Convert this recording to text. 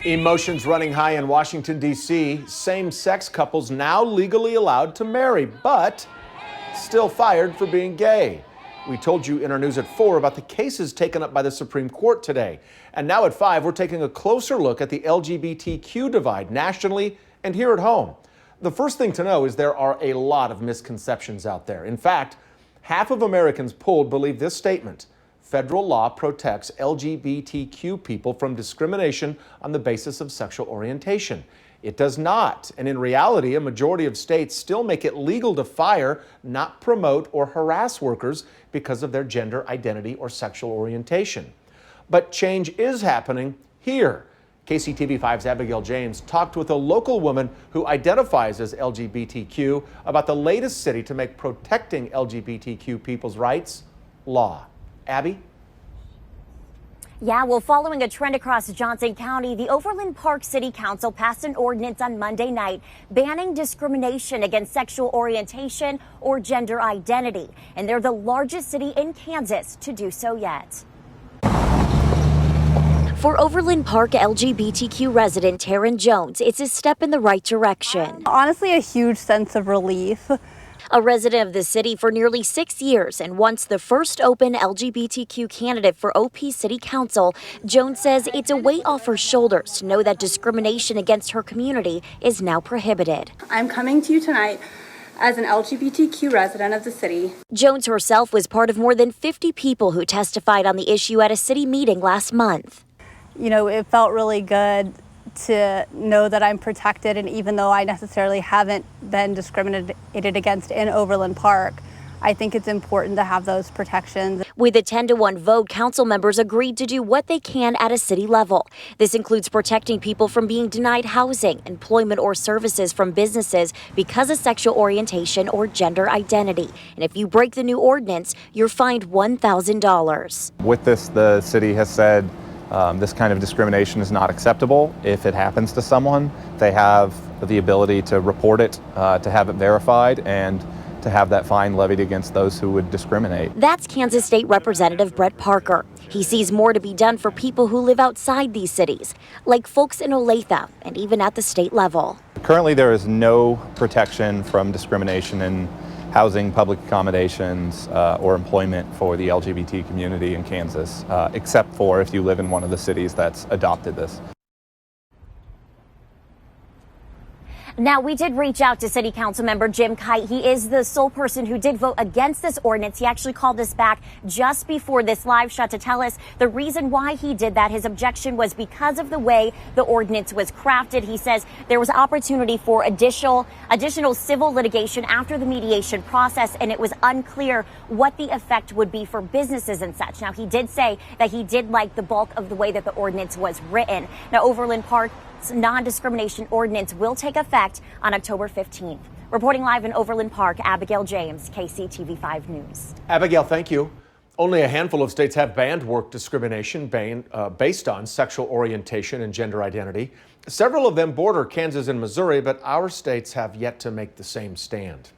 Emotions running high in Washington, D.C. Same-sex couples now legally allowed to marry, but still fired for being gay. We told you in our news at 4 about the cases taken up by the Supreme Court today. And now at 5, we're taking a closer look at the LGBTQ divide nationally and here at home. The first thing to know is there are a lot of misconceptions out there. In fact, half of Americans polled believe this statement: federal law protects LGBTQ people from discrimination on the basis of sexual orientation. It does not. And in reality, a majority of states still make it legal to fire, not promote or harass workers because of their gender identity or sexual orientation. But change is happening here. KCTV5's ABIGAEL James talked with a local woman who identifies as LGBTQ about the latest city to make protecting LGBTQ people's rights law. Abby? Yeah, well, following a trend across Johnson County, the Overland Park City Council passed an ordinance on Monday night banning discrimination against sexual orientation or gender identity. And they're the largest city in Kansas to do so yet. For Overland Park LGBTQ resident TARYN Jones, it's a step in the right direction. Honestly, a huge sense of relief. A resident of the city for nearly 6 years and once the first open LGBTQ candidate for OP City Council, Jones says it's a weight off her shoulders to know that discrimination against her community is now prohibited. I'm coming to you tonight as an LGBTQ resident of the city. Jones herself was part of more than 50 people who testified on the issue at a city meeting last month. You know, it felt really good to know that I'm protected, and even though I necessarily haven't been discriminated against in Overland Park, I think it's important to have those protections. With a 10-to-1 vote, council members agreed to do what they can at a city level. This includes protecting people from being denied housing, employment, or services from businesses because of sexual orientation or gender identity. And if you break the new ordinance, you're fined $1,000. With this, the city has said this kind of discrimination is not acceptable. If it happens to someone, they have the ability to report it, to have it verified, and to have that fine levied against those who would discriminate. That's Kansas State Representative Brett Parker. He sees more to be done for people who live outside these cities, like folks in Olathe and even at the state level. Currently, there is no protection from discrimination in housing, public accommodations, or employment for the LGBT community in Kansas, except for if you live in one of the cities that's adopted this. Now, we did reach out to City Council member Jim Kite. He is the sole person who did vote against this ordinance. He actually called us back just before this live shot to tell us the reason why he did that. His objection was because of the way the ordinance was crafted. He says there was opportunity for additional civil litigation after the mediation process, and it was unclear what the effect would be for businesses and such. Now, he did say that he did like the bulk of the way that the ordinance was written. Now, Overland Park non-discrimination ordinance will take effect on October 15th. Reporting live in Overland Park, ABIGAEL James, KCTV5 News. ABIGAEL, thank you. Only a handful of states have banned work discrimination based on sexual orientation and gender identity. Several of them border Kansas and Missouri, but our states have yet to make the same stand.